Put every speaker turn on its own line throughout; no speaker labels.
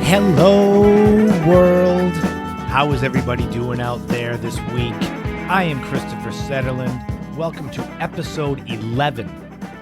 Hello, world. How is everybody doing out there this week? I am Christopher Setterland. Welcome to episode 11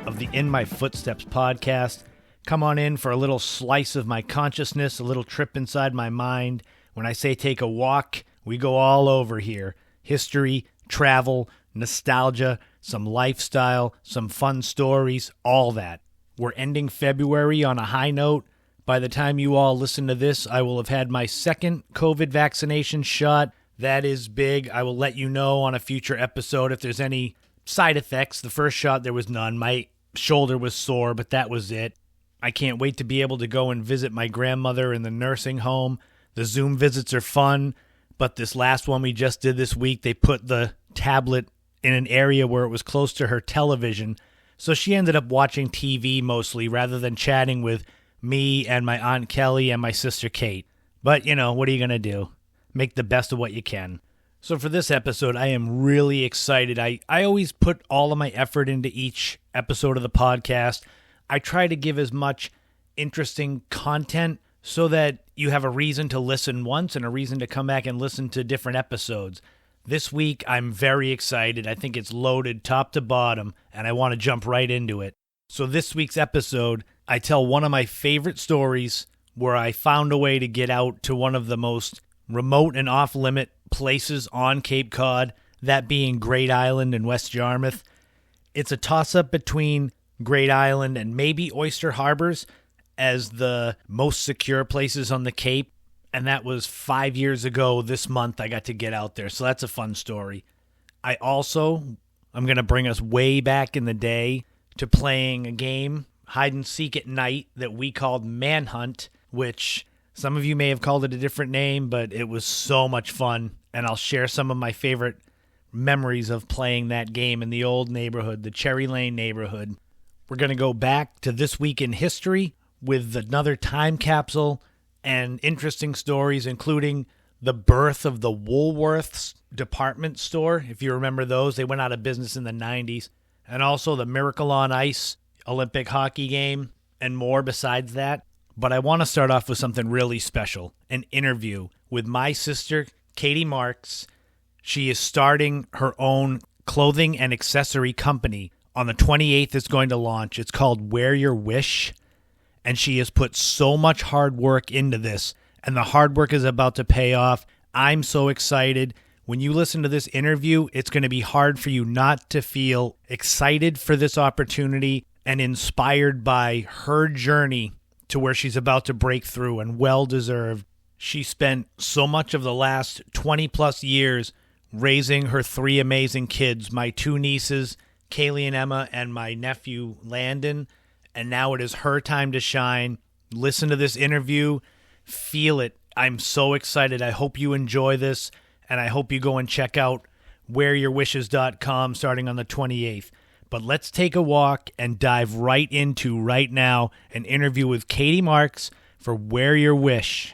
of the In My Footsteps podcast. Come on in for a little slice of my consciousness, a little trip inside my mind. When I say take a walk, we go all over here. History, travel, nostalgia, some lifestyle, some fun stories, all that. We're ending February on a high note. By the time you all listen to this, I will have had my second COVID vaccination shot. That is big. I will let you know on a future episode if there's any side effects. The first shot, there was none. My shoulder was sore, but that was it. I can't wait to be able to go and visit my grandmother in the nursing home. The Zoom visits are fun, but this last one we just did this week, they put the tablet in an area where it was close to her television, so she ended up watching TV mostly rather than chatting with me and my Aunt Kelly and my sister Kate. But, you know, what are you going to do? Make the best of what you can. So for this episode, I am really excited. I always put all of my effort into each episode of the podcast. I try to give as much interesting content so that you have a reason to listen once and a reason to come back and listen to different episodes. This week, I'm very excited. I think it's loaded top to bottom, and I want to jump right into it. So this week's episode, I tell one of my favorite stories where I found a way to get out to one of the most remote and off-limit places on Cape Cod, that being Great Island in West Yarmouth. It's a toss-up between Great Island and maybe Oyster Harbors as the most secure places on the Cape, and that was 5 years ago this month I got to get out there, so that's a fun story. I'm going to bring us way back in the day to playing a game, hide and seek at night, that we called Manhunt, which some of you may have called it a different name, but it was so much fun, and I'll share some of my favorite memories of playing that game in the old neighborhood, the Cherry Lane neighborhood. We're going to go back to this week in history with another time capsule and interesting stories, including the birth of the Woolworth's department store. If you remember those, they went out of business in the 90s. And also the Miracle on Ice Olympic hockey game and more besides that. But I want to start off with something really special, an interview with my sister, Katie Marks. She is starting her own clothing and accessory company. On the 28th, it's going to launch. It's called Wear Your Wish. And she has put so much hard work into this. And the hard work is about to pay off. I'm so excited. When you listen to this interview, it's going to be hard for you not to feel excited for this opportunity and inspired by her journey to where she's about to break through, and well-deserved. She spent so much of the last 20-plus years raising her three amazing kids, my two nieces, Kaylee and Emma, and my nephew, Landon, and now it is her time to shine. Listen to this interview. Feel it. I'm so excited. I hope you enjoy this. And I hope you go and check out wearyourwishes.com starting on the 28th. But let's take a walk and dive right into, right now, an interview with Katie Marks for Wear Your Wish.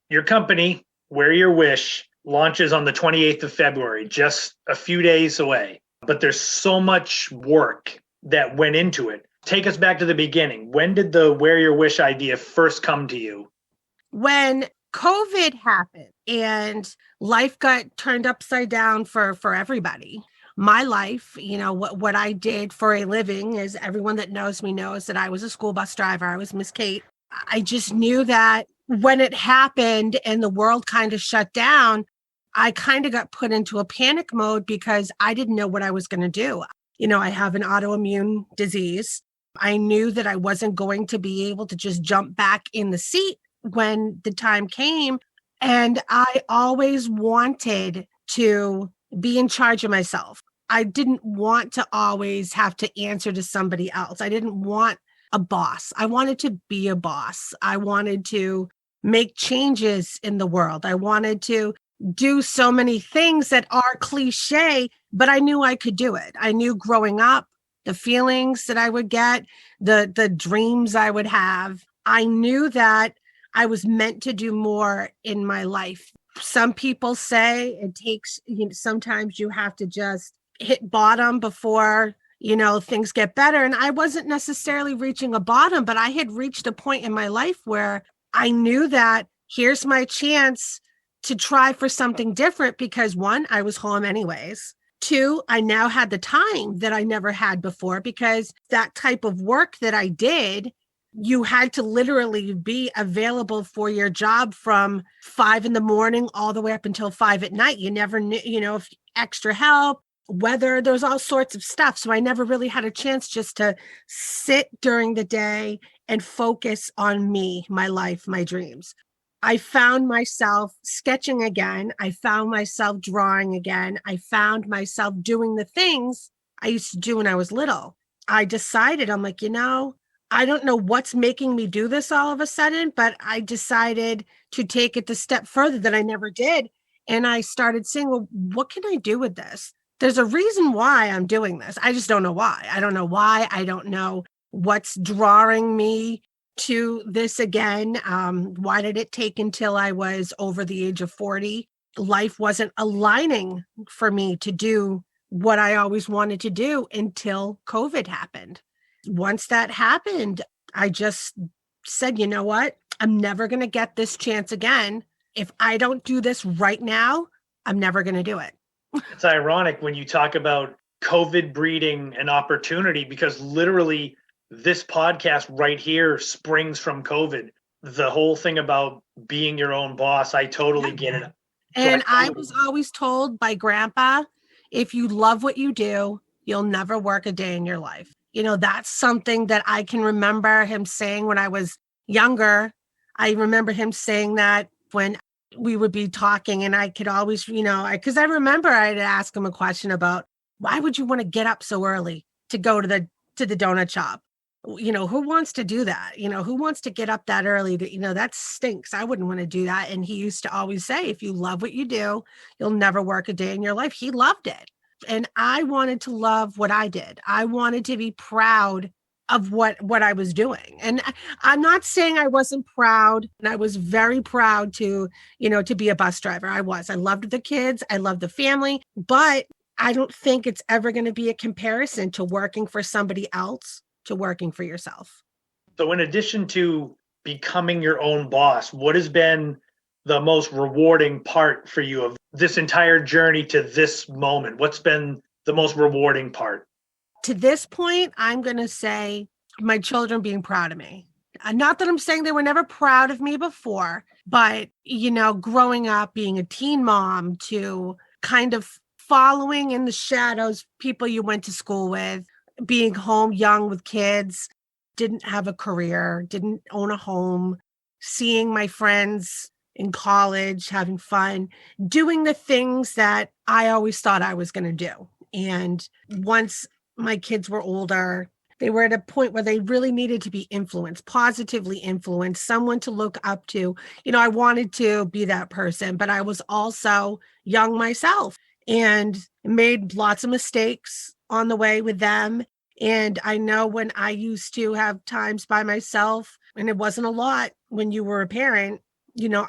Your company, Wear Your Wish, launches on the 28th of February, just a few days away. But there's so much work that went into it. Take us back to the beginning. When did the Wear Your Wish idea first come to you?
When COVID happened and life got turned upside down for everybody. My life, you know, what I did for a living, is everyone that knows me knows that I was a school bus driver. I was Miss Kate. I just knew that when it happened and the world kind of shut down, I kind of got put into a panic mode because I didn't know what I was going to do. You know, I have an autoimmune disease. I knew that I wasn't going to be able to just jump back in the seat when the time came. And I always wanted to be in charge of myself. I didn't want to always have to answer to somebody else. I didn't want a boss. I wanted to be a boss. I wanted to make changes in the world. I wanted to do so many things that are cliche, but I knew I could do it. I knew growing up, the feelings that I would get, the dreams I would have. I knew that I was meant to do more in my life. Some people say it takes, sometimes you have to just hit bottom before, things get better. And I wasn't necessarily reaching a bottom, but I had reached a point in my life where I knew that here's my chance to try for something different because one, I was home anyways. Two, I now had the time that I never had before because that type of work that I did, you had to literally be available for your job from 5 a.m. all the way up until 5 p.m. You never knew, if extra help, weather, there's all sorts of stuff. So I never really had a chance just to sit during the day and focus on me, my life, my dreams. I found myself sketching again. I found myself drawing again. I found myself doing the things I used to do when I was little. I decided, I'm like, I don't know what's making me do this all of a sudden, but I decided to take it the step further that I never did. And I started saying, well, what can I do with this? There's a reason why I'm doing this. I just don't know why. I don't know why. I don't know what's drawing me to this again. Why did it take until I was over the age of 40? Life wasn't aligning for me to do what I always wanted to do until COVID happened. Once that happened, I just said, you know what? I'm never going to get this chance again. If I don't do this right now, I'm never going to do it.
It's ironic when you talk about COVID breeding an opportunity because literally this podcast right here springs from COVID. The whole thing about being your own boss, I totally get it.
And I was always told by Grandpa, if you love what you do, you'll never work a day in your life. That's something that I can remember him saying when I was younger. I remember him saying that when we would be talking and I could always, because I remember I'd ask him a question about why would you want to get up so early to go to the donut shop? Who wants to do that? Who wants to get up that early? That stinks. I wouldn't want to do that. And he used to always say, if you love what you do, you'll never work a day in your life. He loved it. And I wanted to love what I did. I wanted to be proud of what I was doing. And I'm not saying I wasn't proud. And I was very proud to be a bus driver. I loved the kids. I loved the family. But I don't think it's ever going to be a comparison to working for somebody else to working for yourself.
So in addition to becoming your own boss, what has been the most rewarding part for you of this entire journey to this moment? What's been the most rewarding part?
To this point, I'm going to say my children being proud of me. Not that I'm saying they were never proud of me before, but, growing up, being a teen mom to kind of following in the shadows, people you went to school with, being home young with kids, didn't have a career, didn't own a home, seeing my friends in college, having fun, doing the things that I always thought I was going to do. And once my kids were older, they were at a point where they really needed to be influenced, positively influenced, someone to look up to. I wanted to be that person, but I was also young myself and made lots of mistakes on the way with them. And I know when I used to have times by myself, and it wasn't a lot when you were a parent,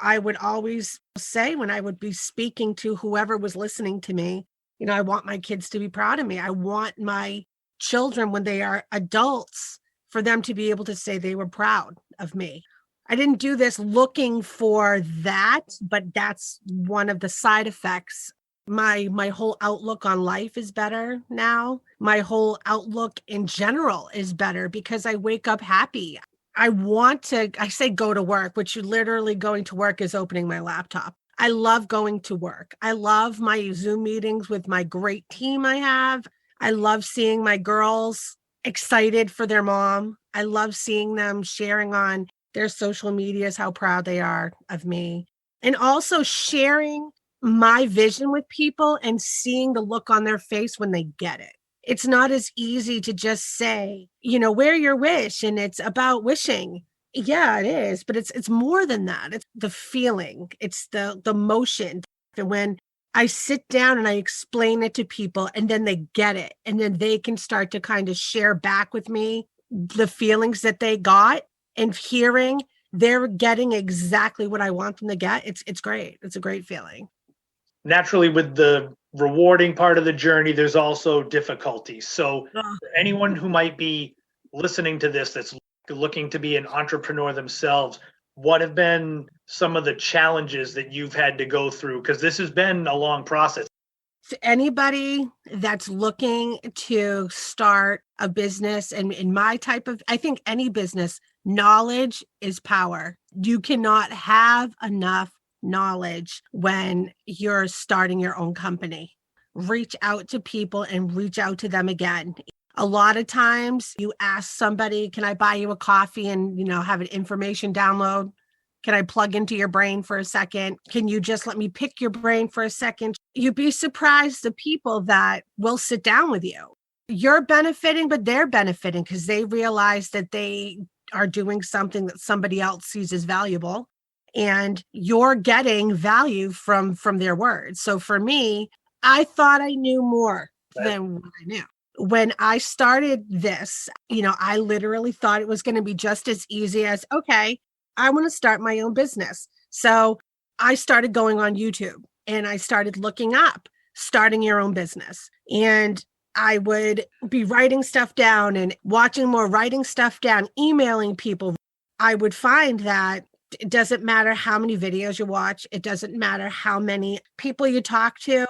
I would always say when I would be speaking to whoever was listening to me, I want my kids to be proud of me. I want my children, when they are adults, for them to be able to say they were proud of me. I didn't do this looking for that, but that's one of the side effects. My whole outlook on life is better now. My whole outlook in general is better because I wake up happy. I say go to work, which literally going to work is opening my laptop. I love going to work. I love my Zoom meetings with my great team I have. I love seeing my girls excited for their mom. I love seeing them sharing on their social medias how proud they are of me. And also sharing my vision with people and seeing the look on their face when they get it. It's not as easy to just say, wear your wish and it's about wishing. Yeah, it is, but it's more than that. It's the feeling, it's the motion. And when I sit down and I explain it to people and then they get it and then they can start to kind of share back with me the feelings that they got and hearing they're getting exactly what I want them to get. It's great. It's a great feeling.
Naturally, with the rewarding part of the journey, there's also difficulties. So anyone who might be listening to this that's looking to be an entrepreneur themselves, what have been some of the challenges that you've had to go through? Because this has been a long process.
To anybody that's looking to start a business, and in my type of, I think any business, knowledge is power. You cannot have enough knowledge when you're starting your own company. Reach out to people and reach out to them again. A lot of times you ask somebody, can I buy you a coffee and, have an information download? Can I plug into your brain for a second? Can you just let me pick your brain for a second? You'd be surprised the people that will sit down with you. You're benefiting, but they're benefiting because they realize that they are doing something that somebody else sees as valuable, and you're getting value from their words. So for me, I thought I knew more than what I knew. When I started this, I literally thought it was going to be just as easy as, okay, I want to start my own business. So I started going on YouTube and I started looking up starting your own business. And I would be writing stuff down and watching more, writing stuff down, emailing people. I would find that it doesn't matter how many videos you watch. It doesn't matter how many people you talk to.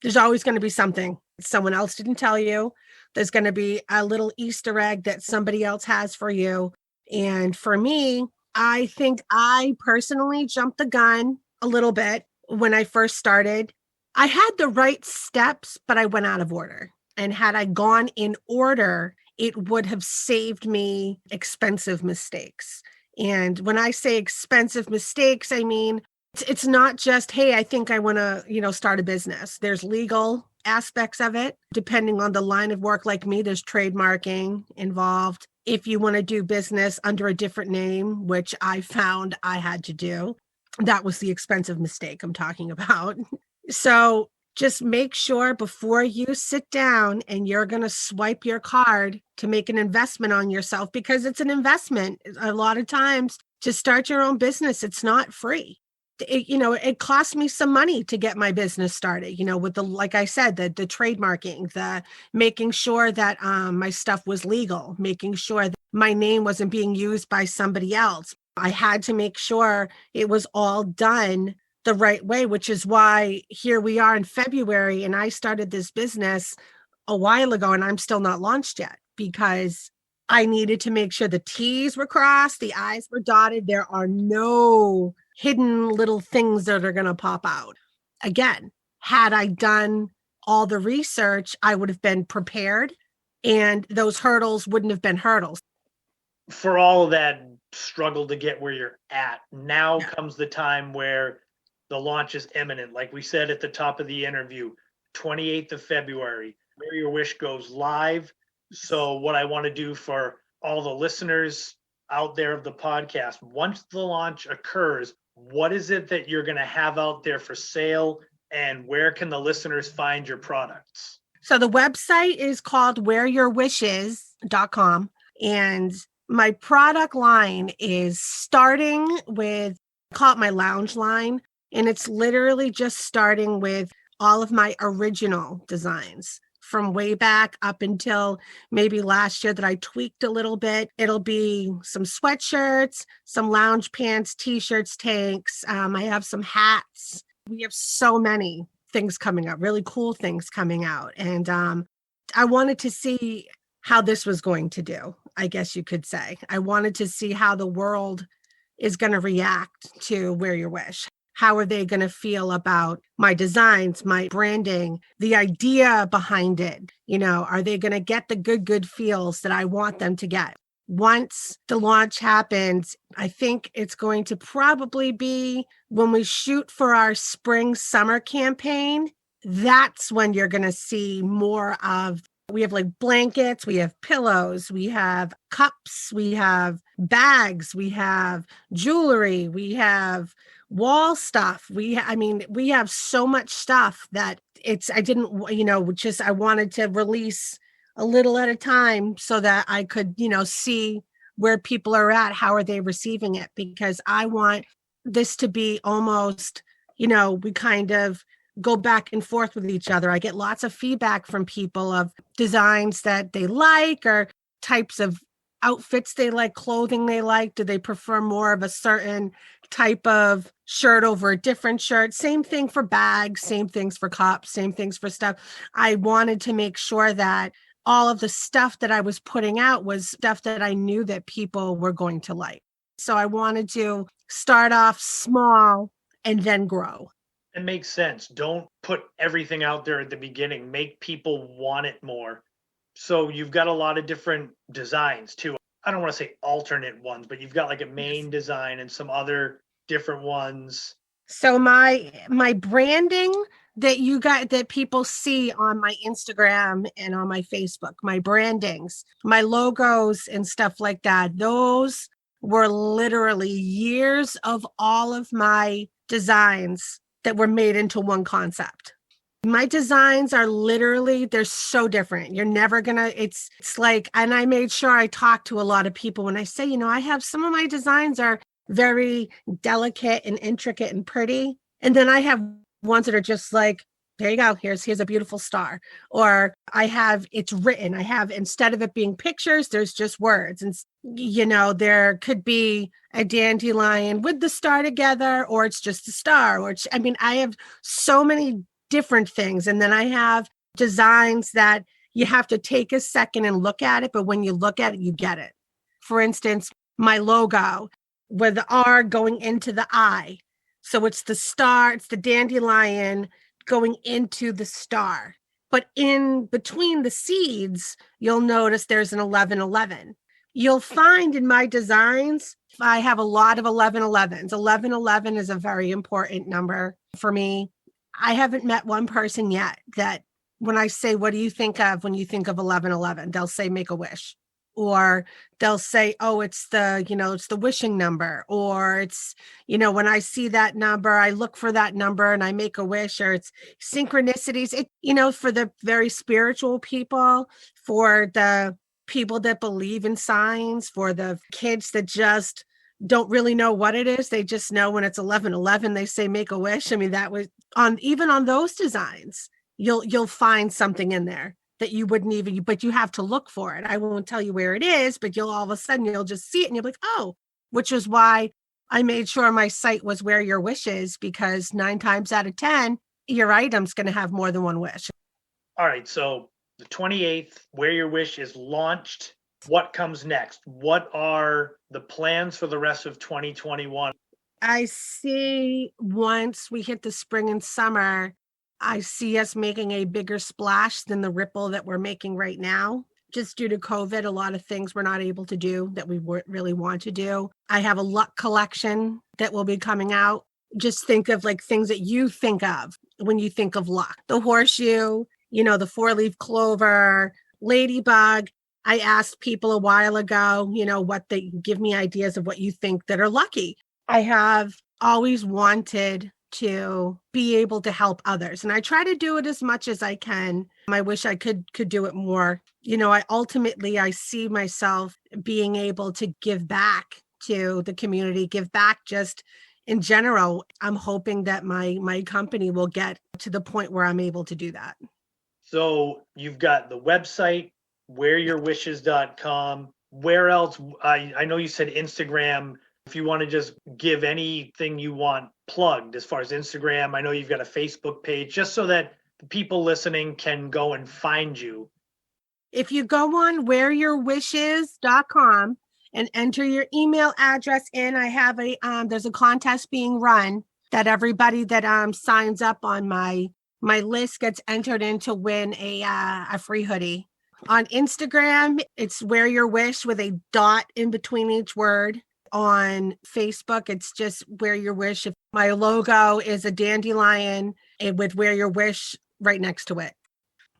There's always going to be something someone else didn't tell you. There's going to be a little Easter egg that somebody else has for you. And for me, I think I personally jumped the gun a little bit when I first started. I had the right steps, but I went out of order. And had I gone in order, it would have saved me expensive mistakes. And when I say expensive mistakes, I mean, it's not just, hey, I think I want to, start a business. There's legal aspects of it. Depending on the line of work, like me, there's trademarking involved. If you want to do business under a different name, which I found I had to do, that was the expensive mistake I'm talking about. So just make sure before you sit down and you're going to swipe your card to make an investment on yourself, because it's an investment. A lot of times to start your own business, it's not free. It cost me some money to get my business started, with like I said, the trademarking, the making sure that my stuff was legal, making sure that my name wasn't being used by somebody else. I had to make sure it was all done the right way, which is why here we are in February, and I started this business a while ago and I'm still not launched yet because I needed to make sure the T's were crossed, the I's were dotted. There are no hidden little things that are going to pop out. Again, had I done all the research, I would have been prepared and those hurdles wouldn't have been hurdles.
For all of that struggle to get where you're at, now comes the time where the launch is imminent. Like we said at the top of the interview, 28th of February, Where Your Wish goes live. So what I want to do for all the listeners out there of the podcast, once the launch occurs, what is it that you're going to have out there for sale, and where can the listeners find your products?
So the website is called whereyourwishes.com, and my product line is starting with, I call it my lounge line, and it's literally just starting with all of my original designs from way back up until maybe last year that I tweaked a little bit. It'll be some sweatshirts, some lounge pants, t-shirts, tanks. I have some hats. We have so many things coming up, really cool things coming out. And I wanted to see how this was going to do, I guess you could say. I wanted to see how the world is going to react to Wear Your Wish. How are they going to feel about my designs, my branding, the idea behind it? Are they going to get the good feels that I want them to get? Once the launch happens, I think it's going to probably be when we shoot for our spring summer campaign. That's when you're going to see more of, we have like blankets, we have pillows, we have cups, we have bags, we have jewelry, we have wall stuff. We have so much stuff that I wanted to release a little at a time so that I could, see where people are at. How are they receiving it? Because I want this to be almost, we kind of go back and forth with each other. I get lots of feedback from people of designs that they like or types of outfits they like, clothing they like? Do they prefer more of a certain type of shirt over a different shirt? Same thing for bags, same things for cups, same things for stuff. I wanted to make sure that all of the stuff that I was putting out was stuff that I knew that people were going to like. So I wanted to start off small and then grow.
It makes sense. Don't put everything out there at the beginning. Make people want it more. So you've got a lot of different designs too. I don't want to say alternate ones, but you've got like a main design and some other different ones.
So my branding that people see on my Instagram and on my Facebook, my brandings, my logos and stuff like that, those were literally years of all of my designs that were made into one concept. My designs are literally, they're so different. You're never gonna, it's like, and I made sure I talked to a lot of people when I say, I have some of my designs are very delicate and intricate and pretty. And then I have ones that are just like, there you go, here's a beautiful star. Or it's written. Instead of it being pictures, there's just words. And, there could be a dandelion with the star together, or it's just a star. I have so many different things. And then I have designs that you have to take a second and look at it. But when you look at it, you get it. For instance, my logo with the R going into the I. So it's the star, it's the dandelion going into the star. But in between the seeds, you'll notice there's an 1111. You'll find in my designs, I have a lot of 1111s. 1111 is a very important number for me. I haven't met one person yet that when I say, what do you think of when you think of 1111? They'll say, make a wish. Or they'll say, oh, it's the wishing number. Or it's, when I see that number, I look for that number and I make a wish. Or it's synchronicities. For the very spiritual people, for the people that believe in signs, for the kids that just don't really know what it is. They just know when it's 11:11, they say, make a wish. That was even on those designs, you'll find something in there that you wouldn't even, but you have to look for it. I won't tell you where it is, but you'll all of a sudden, you'll just see it and you'll be like, oh, which is why I made sure my site was where your wish is, because 9 times out of 10, your item's going to have more than one wish.
All right. So the 28th, Where Your Wish is launched. What comes next? What are the plans for the rest of 2021?
I see once we hit the spring and summer, I see us making a bigger splash than the ripple that we're making right now. Just due to COVID, a lot of things we're not able to do that we really want to do. I have a luck collection that will be coming out. Just think of like things that you think of when you think of luck. The horseshoe, the 4-leaf clover, ladybug. I asked people a while ago, what they give me ideas of what you think that are lucky. I have always wanted to be able to help others. And I try to do it as much as I can. I wish I could do it more. I see myself being able to give back to the community, give back just in general. I'm hoping that my company will get to the point where I'm able to do that.
So you've got the website, whereyourwishes.com. Where else? I know you said Instagram. If you want to just give anything you want plugged as far as Instagram, I know you've got a Facebook page, just so that the people listening can go and find you.
If you go on whereyourwishes.com and enter your email address in, I have there's a contest being run that everybody that signs up on my list gets entered in to win a free hoodie. On Instagram, it's Where Your Wish with a dot in between each word. On Facebook, it's just Where Your Wish. My logo is a dandelion with Where Your Wish right next to it.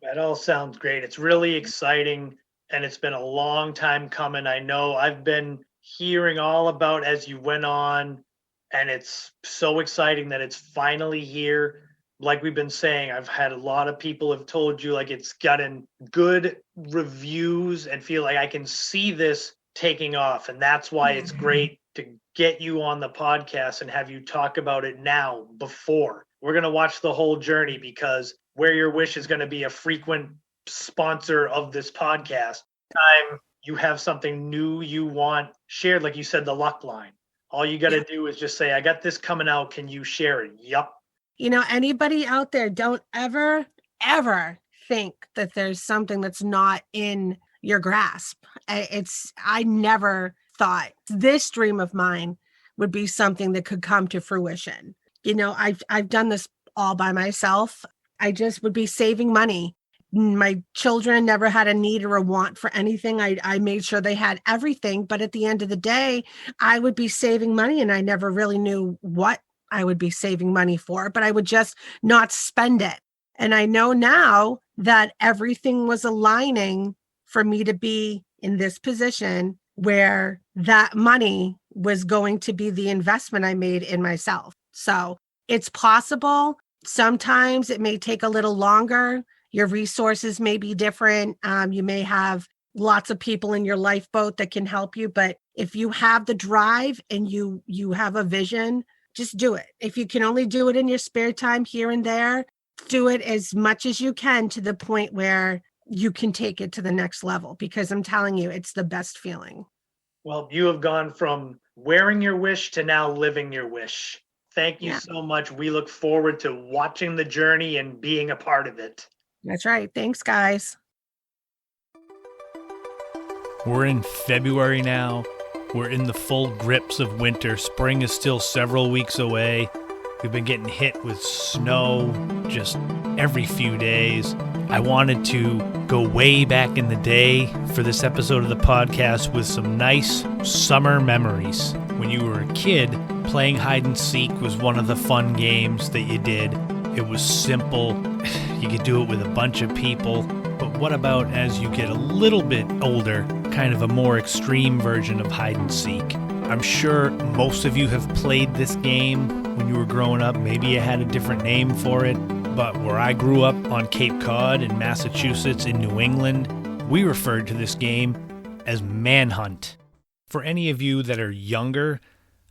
That all sounds great. It's really exciting, and it's been a long time coming. I know I've been hearing all about as you went on, and it's so exciting that it's finally here. Like we've been saying, I've had a lot of people have told you like it's gotten good reviews and feel like I can see this taking off. And that's why it's great to get you on the podcast and have you talk about it now before. We're going to watch the whole journey, because Where Your Wish is going to be a frequent sponsor of this podcast. I'm you have something new you want shared, like you said, the luck line. All you got to do is just say, I got this coming out. Can you share it? Yup.
Anybody out there, don't ever, ever think that there's something that's not in your grasp. I never thought this dream of mine would be something that could come to fruition. I've done this all by myself. I just would be saving money. My children never had a need or a want for anything. I made sure they had everything. But at the end of the day, I would be saving money, and I never really knew what I would be saving money for, but I would just not spend it. And I know now that everything was aligning for me to be in this position where that money was going to be the investment I made in myself. So it's possible. Sometimes it may take a little longer. Your resources may be different. You may have lots of people in your lifeboat that can help you. But if you have the drive and you have a vision, just do it. If you can only do it in your spare time here and there, do it as much as you can to the point where you can take it to the next level, because I'm telling you, it's the best feeling.
Well, you have gone from wearing your wish to now living your wish. Thank you so much. We look forward to watching the journey and being a part of it.
That's right. Thanks, guys.
We're in February now. We're in the full grips of winter. Spring is still several weeks away. We've been getting hit with snow just every few days. I wanted to go way back in the day for this episode of the podcast with some nice summer memories. When you were a kid, playing hide and seek was one of the fun games that you did. It was simple. You could do it with a bunch of people. But what about as you get a little bit older, kind of a more extreme version of hide and seek? I'm sure most of you have played this game when you were growing up. Maybe you had a different name for it. But where I grew up on Cape Cod in Massachusetts in New England, we referred to this game as Manhunt. For any of you that are younger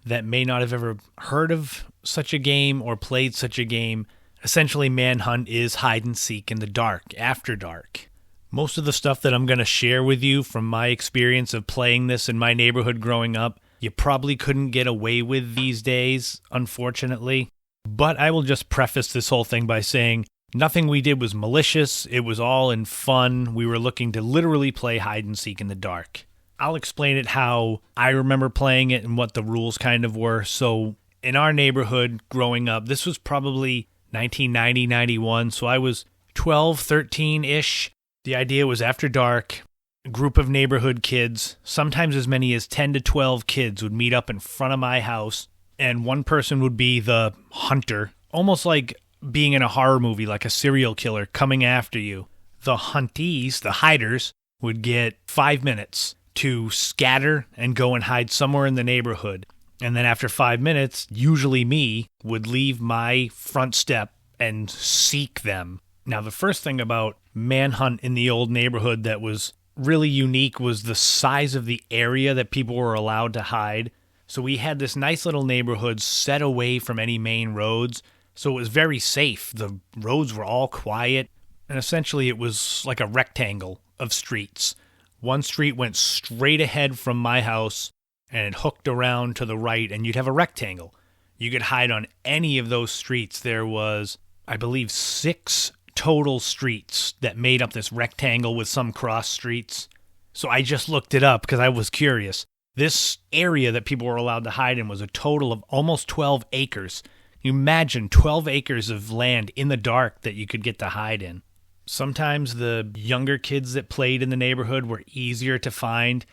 that may not have ever heard of such a game or played such a game, essentially Manhunt is hide and seek in the dark, after dark. Most of the stuff that I'm going to share with you from my experience of playing this in my neighborhood growing up, you probably couldn't get away with these days, unfortunately. But I will just preface this whole thing by saying nothing we did was malicious. It was all in fun. We were looking to literally play hide and seek in the dark. I'll explain it how I remember playing it and what the rules kind of were. So in our neighborhood growing up, this was probably 1990, 91. So I was 12, 13-ish. The idea was after dark, a group of neighborhood kids, sometimes as many as 10 to 12 kids would meet up in front of my house. And one person would be the hunter, almost like being in a horror movie, like a serial killer coming after you. The huntees, the hiders, would get 5 minutes to scatter and go and hide somewhere in the neighborhood. And then after 5 minutes, usually me, would leave my front step and seek them. Now, the first thing about Manhunt in the old neighborhood that was really unique was the size of the area that people were allowed to hide. So we had this nice little neighborhood set away from any main roads, so it was very safe. The roads were all quiet, and essentially it was like a rectangle of streets. One street went straight ahead from my house, and it hooked around to the right, and you'd have a rectangle. You could hide on any of those streets. There was, I believe, 6 total streets that made up this rectangle with some cross streets. So I just looked it up because I was curious. This area that people were allowed to hide in was a total of almost 12 acres. You imagine 12 acres of land in the dark that you could get to hide in. Sometimes the younger kids that played in the neighborhood were easier to find.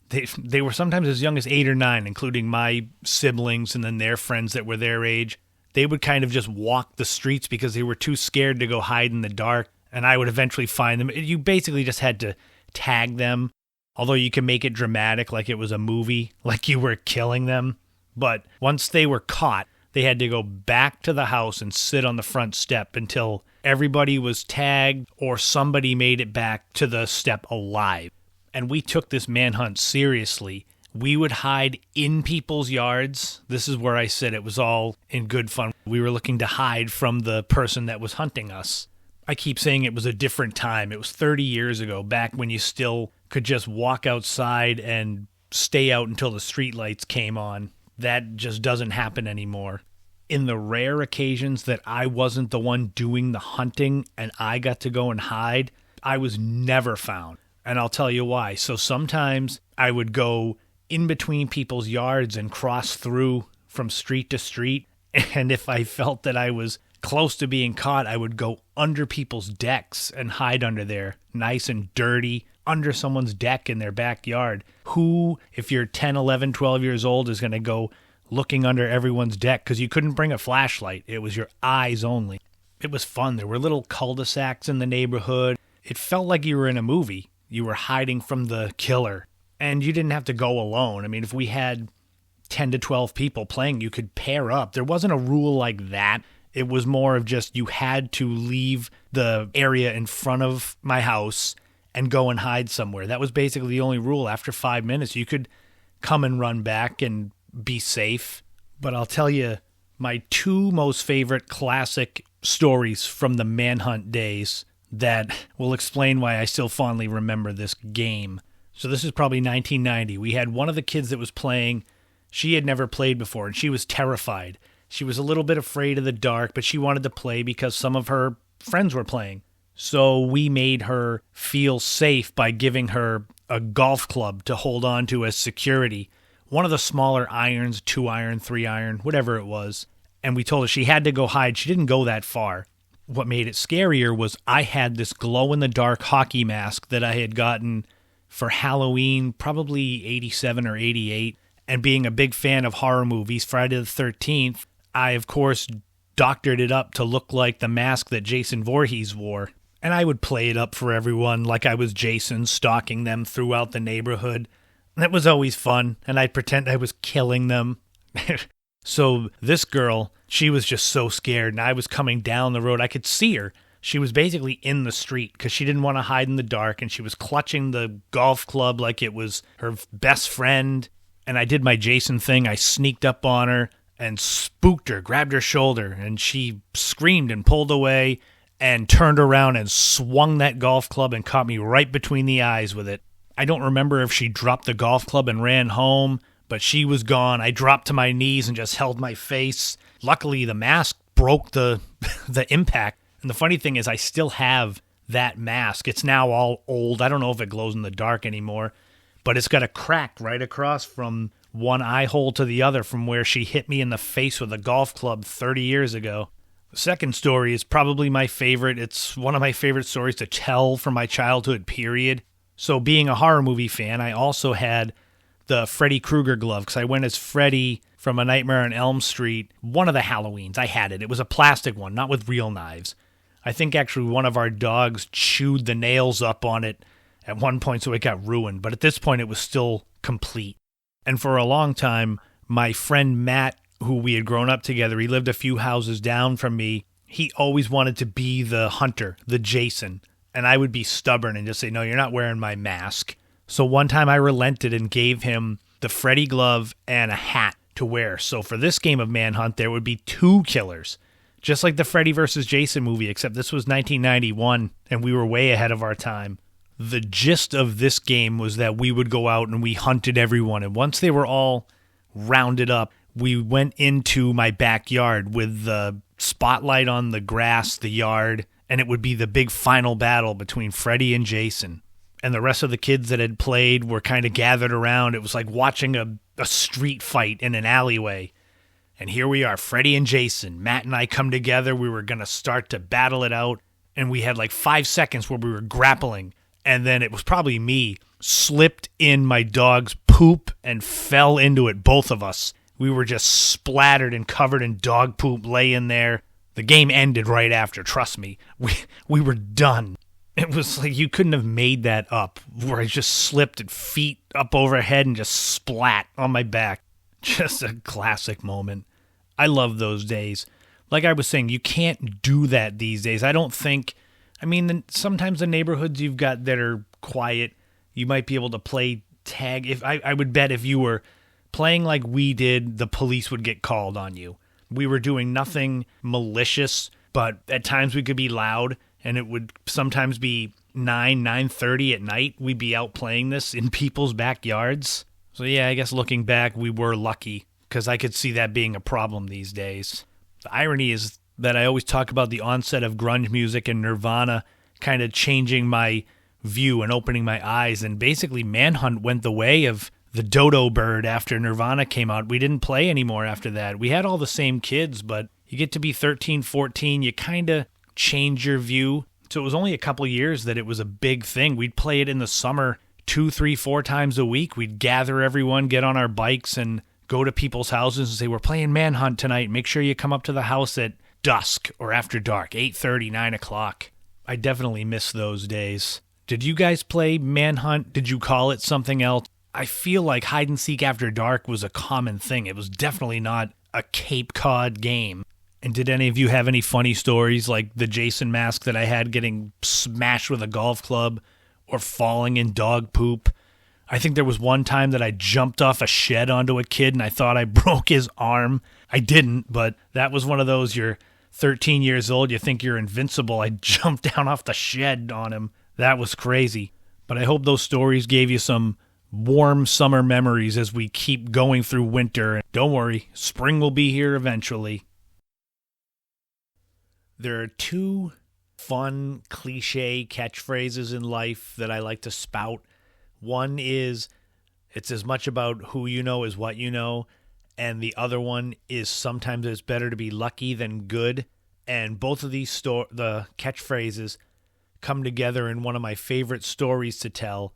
They were sometimes as young as 8 or 9, including my siblings and then their friends that were their age. They would kind of just walk the streets because they were too scared to go hide in the dark, and I would eventually find them. You basically just had to tag them. Although you can make it dramatic like it was a movie, like you were killing them. But once they were caught, they had to go back to the house and sit on the front step until everybody was tagged or somebody made it back to the step alive. And we took this manhunt seriously. We would hide in people's yards. This is where I said it was all in good fun. We were looking to hide from the person that was hunting us. I keep saying it was a different time. It was 30 years ago, back when you still could just walk outside and stay out until the streetlights came on. That just doesn't happen anymore. In the rare occasions that I wasn't the one doing the hunting and I got to go and hide, I was never found. And I'll tell you why. So sometimes I would go in between people's yards and cross through from street to street. And if I felt that I was close to being caught, I would go under people's decks and hide under there, nice and dirty, under someone's deck in their backyard. Who, if you're 10, 11, 12 years old, is going to go looking under everyone's deck? Because you couldn't bring a flashlight. It was your eyes only. It was fun. There were little cul-de-sacs in the neighborhood. It felt like you were in a movie. You were hiding from the killer. And you didn't have to go alone. I mean, if we had 10 to 12 people playing, you could pair up. There wasn't a rule like that. It was more of just you had to leave the area in front of my house and go and hide somewhere. That was basically the only rule. After 5 minutes, you could come and run back and be safe. But I'll tell you, my two most favorite classic stories from the Manhunt days that will explain why I still fondly remember this game. So this is probably 1990. We had one of the kids that was playing. She had never played before, and she was terrified. She was a little bit afraid of the dark, but she wanted to play because some of her friends were playing. So we made her feel safe by giving her a golf club to hold on to as security. One of the smaller irons, 2-iron, 3-iron, whatever it was. And we told her she had to go hide. She didn't go that far. What made it scarier was I had this glow-in-the-dark hockey mask that I had gotten for Halloween, probably 87 or 88. And being a big fan of horror movies, Friday the 13th, I, of course, doctored it up to look like the mask that Jason Voorhees wore. And I would play it up for everyone like I was Jason, stalking them throughout the neighborhood. And that was always fun, and I'd pretend I was killing them. So this girl, she was just so scared, and I was coming down the road. I could see her. She was basically in the street because she didn't want to hide in the dark, and she was clutching the golf club like it was her best friend. And I did my Jason thing. I sneaked up on her and spooked her, grabbed her shoulder, and she screamed and pulled away and turned around and swung that golf club and caught me right between the eyes with it. I don't remember if she dropped the golf club and ran home, but she was gone. I dropped to my knees and just held my face. Luckily, the mask broke the impact. And the funny thing is I still have that mask. It's now all old. I don't know if it glows in the dark anymore, but it's got a crack right across from one eye hole to the other from where she hit me in the face with a golf club 30 years ago. The second story is probably my favorite. It's one of my favorite stories to tell from my childhood, period. So being a horror movie fan, I also had the Freddy Krueger glove because I went as Freddy from A Nightmare on Elm Street. One of the Halloweens, I had it. It was a plastic one, not with real knives. I think actually one of our dogs chewed the nails up on it at one point so it got ruined. But at this point, it was still complete. And for a long time, my friend Matt, who we had grown up together, he lived a few houses down from me. He always wanted to be the hunter, the Jason. And I would be stubborn and just say, no, you're not wearing my mask. So one time I relented and gave him the Freddy glove and a hat to wear. So for this game of Manhunt, there would be two killers. Just like the Freddy vs. Jason movie, except this was 1991 and we were way ahead of our time. The gist of this game was that we would go out and we hunted everyone. And once they were all rounded up, we went into my backyard with the spotlight on the grass, the yard, and it would be the big final battle between Freddy and Jason. And the rest of the kids that had played were kind of gathered around. It was like watching a street fight in an alleyway. And here we are, Freddy and Jason. Matt and I come together. We were going to start to battle it out. And we had like 5 seconds where we were grappling. And then it was probably me, slipped in my dog's poop and fell into it, both of us. We were just splattered and covered in dog poop laying there. The game ended right after, trust me. We were done. It was like you couldn't have made that up, where I just slipped and feet up overhead and just splat on my back. Just a classic moment. I love those days. Like I was saying, you can't do that these days. I don't think, I mean, sometimes the neighborhoods you've got that are quiet, you might be able to play tag. If I would bet if you were playing like we did, the police would get called on you. We were doing nothing malicious, but at times we could be loud, and it would sometimes be 9:30 at night, we'd be out playing this in people's backyards. So yeah, I guess looking back, we were lucky, because I could see that being a problem these days. The irony is that I always talk about the onset of grunge music and Nirvana kind of changing my view and opening my eyes, and basically Manhunt went the way of the dodo bird after Nirvana came out. We didn't play anymore after that. We had all the same kids, but you get to be 13, 14, you kind of change your view. So it was only a couple years that it was a big thing. We'd play it in the summer 2, 3, 4 times a week. We'd gather everyone, get on our bikes, and go to people's houses and say, we're playing Manhunt tonight. Make sure you come up to the house at dusk or after dark, 8:30, 9 o'clock. I definitely miss those days. Did you guys play Manhunt? Did you call it something else? I feel like hide and seek after dark was a common thing. It was definitely not a Cape Cod game. And did any of you have any funny stories like the Jason mask that I had getting smashed with a golf club or falling in dog poop? I think there was one time that I jumped off a shed onto a kid and I thought I broke his arm. I didn't, but that was one of those, you're 13 years old, you think you're invincible. I jumped down off the shed on him. That was crazy. But I hope those stories gave you some warm summer memories as we keep going through winter. Don't worry, spring will be here eventually. There are 2 fun cliche catchphrases in life that I like to spout. One is, it's as much about who you know as what you know. And the other one is, sometimes it's better to be lucky than good. And both of these the catchphrases come together in one of my favorite stories to tell.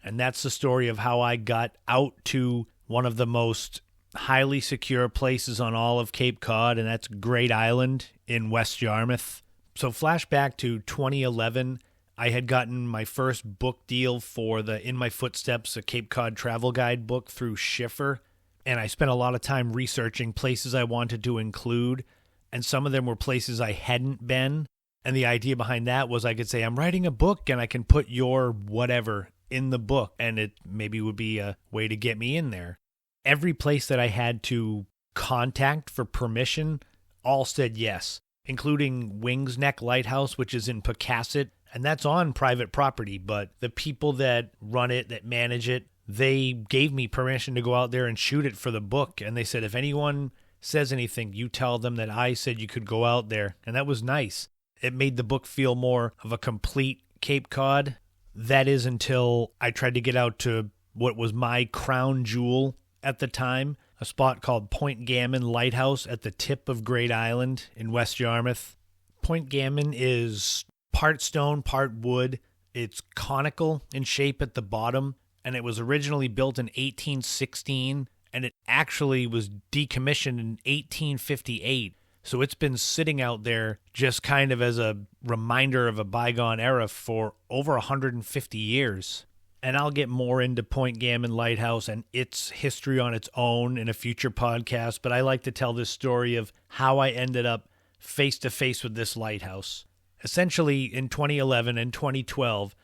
And that's the story of how I got out to one of the most highly secure places on all of Cape Cod, and that's Great Island in West Yarmouth. So flashback to 2011, I had gotten my first book deal for the In My Footsteps, a Cape Cod travel guide book through Schiffer, and I spent a lot of time researching places I wanted to include, and some of them were places I hadn't been, and the idea behind that was I could say, I'm writing a book, and I can put your whatever in the book, and it maybe would be a way to get me in there. Every place that I had to contact for permission all said yes, including Wings Neck Lighthouse, which is in Pocasset, and that's on private property, but the people that run it, that manage it, they gave me permission to go out there and shoot it for the book, and they said, if anyone says anything, you tell them that I said you could go out there, and that was nice. It made the book feel more of a complete Cape Cod. That is until I tried to get out to what was my crown jewel at the time, a spot called Point Gammon Lighthouse at the tip of Great Island in West Yarmouth. Point Gammon is part stone, part wood. It's conical in shape at the bottom, and it was originally built in 1816, and it actually was decommissioned in 1858. So it's been sitting out there just kind of as a reminder of a bygone era for over 150 years. And I'll get more into Point Gammon Lighthouse and its history on its own in a future podcast, but I like to tell this story of how I ended up face to face with this lighthouse. Essentially, in 2011 and 2012,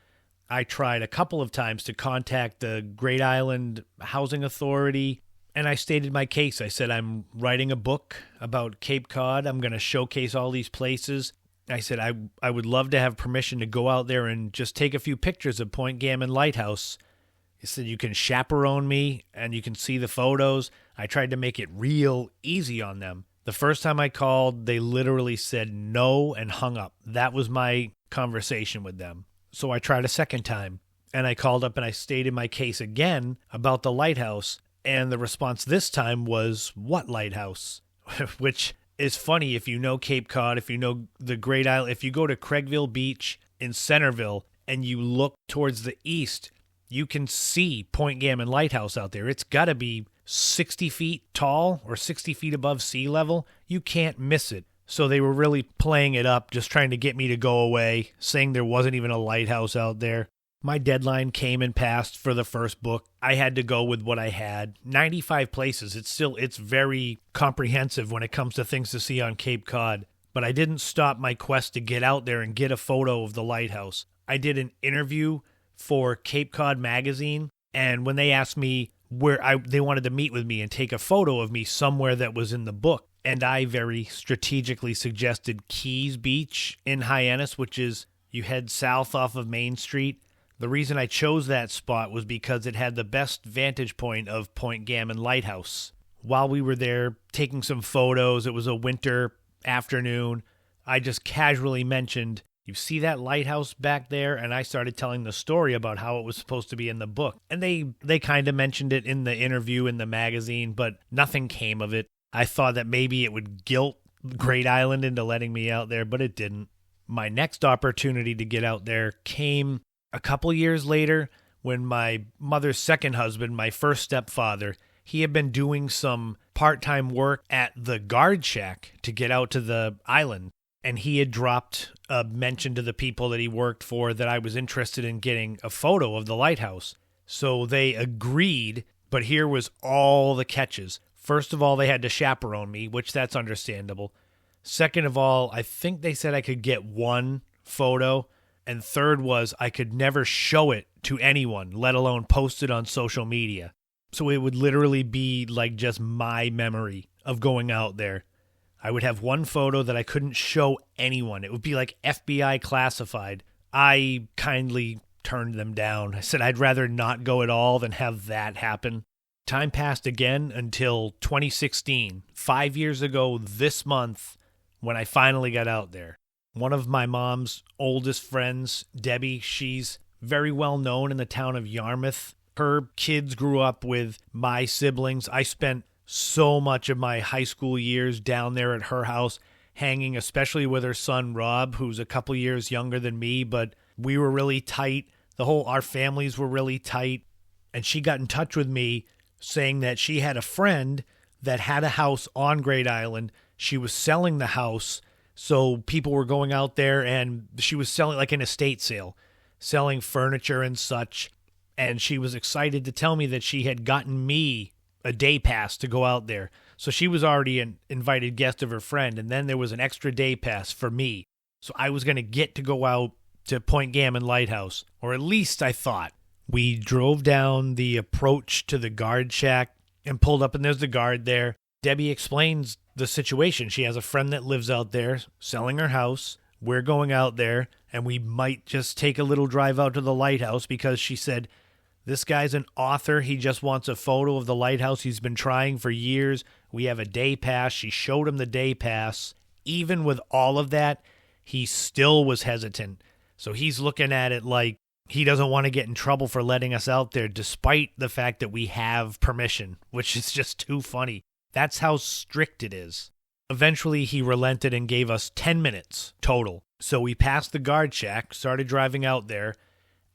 I tried a couple of times to contact the Great Island Housing Authority, and I stated my case. I said, I'm writing a book about Cape Cod. I'm going to showcase all these places. I said, I would love to have permission to go out there and just take a few pictures of Point Gammon Lighthouse. He said, you can chaperone me and you can see the photos. I tried to make it real easy on them. The first time I called, they literally said no and hung up. That was my conversation with them. So I tried a second time, and I called up and I stated my case again about the lighthouse. And the response this time was, what lighthouse? Which is funny if you know Cape Cod, if you know the Great Island. If you go to Craigville Beach in Centerville and you look towards the east, you can see Point Gammon Lighthouse out there. It's got to be 60 feet tall or 60 feet above sea level. You can't miss it. So they were really playing it up, just trying to get me to go away, saying there wasn't even a lighthouse out there. My deadline came and passed for the first book. I had to go with what I had. 95 places. It's very comprehensive when it comes to things to see on Cape Cod. But I didn't stop my quest to get out there and get a photo of the lighthouse. I did an interview for Cape Cod magazine, and when they asked me they wanted to meet with me and take a photo of me somewhere that was in the book, and I very strategically suggested Keys Beach in Hyannis, which is, You head south off of Main Street. The reason I chose that spot was because it had the best vantage point of Point Gammon Lighthouse. While we were there taking some photos, it was a winter afternoon, I just casually mentioned, "You see that lighthouse back there?" And I started telling the story about how it was supposed to be in the book. And they kind of mentioned it in the interview in the magazine, but nothing came of it. I thought that maybe it would guilt Great Island into letting me out there, but it didn't. My next opportunity to get out there came a couple years later when my mother's second husband, my first stepfather, he had been doing some part-time work at the guard shack to get out to the island. And he had dropped a mention to the people that he worked for that I was interested in getting a photo of the lighthouse. So they agreed, but here was all the catches. First of all, they had to chaperone me, which that's understandable. Second of all, I think they said I could get one photo. And third was I could never show it to anyone, let alone post it on social media. So it would literally be like just my memory of going out there. I would have one photo that I couldn't show anyone. It would be like FBI classified. I kindly turned them down. I said I'd rather not go at all than have that happen. Time passed again until 2016, 5 years ago this month, when I finally got out there. One of my mom's oldest friends, Debbie, she's very well known in the town of Yarmouth. Her kids grew up with my siblings. I spent so much of my high school years down there at her house, hanging especially with her son, Rob, who's a couple years younger than me, but we were really tight. Our families were really tight. And she got in touch with me saying that she had a friend that had a house on Great Island. She was selling the house, so people were going out there, and she was selling like an estate sale, selling furniture and such. And she was excited to tell me that she had gotten me a day pass to go out there. So she was already an invited guest of her friend, and then there was an extra day pass for me. So I was going to get to go out to Point Gammon Lighthouse, or at least I thought. We drove down the approach to the guard shack and pulled up, and there's the guard there. Debbie explains the situation. She has a friend that lives out there selling her house. We're going out there, and we might just take a little drive out to the lighthouse because she said, "This guy's an author. He just wants a photo of the lighthouse. He's been trying for years. We have a day pass." She showed him the day pass. Even with all of that, he still was hesitant. So he's looking at it like he doesn't want to get in trouble for letting us out there, despite the fact that we have permission, which is just too funny. That's how strict it is. Eventually, he relented and gave us 10 minutes total. So we passed the guard shack, started driving out there.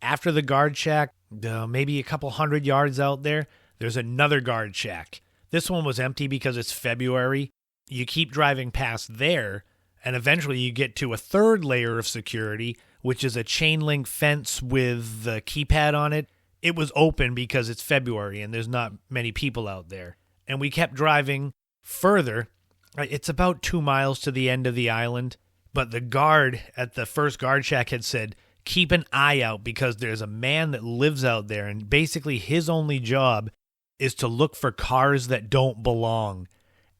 After the guard shack, maybe a couple 100 yards out there, there's another guard shack. This one was empty because it's February. You keep driving past there, and eventually you get to a third layer of security, which is a chain link fence with the keypad on it. It was open because it's February and there's not many people out there. And we kept driving further. It's about 2 miles to the end of the island, but the guard at the first guard shack had said, "Keep an eye out because there's a man that lives out there, and basically his only job is to look for cars that don't belong."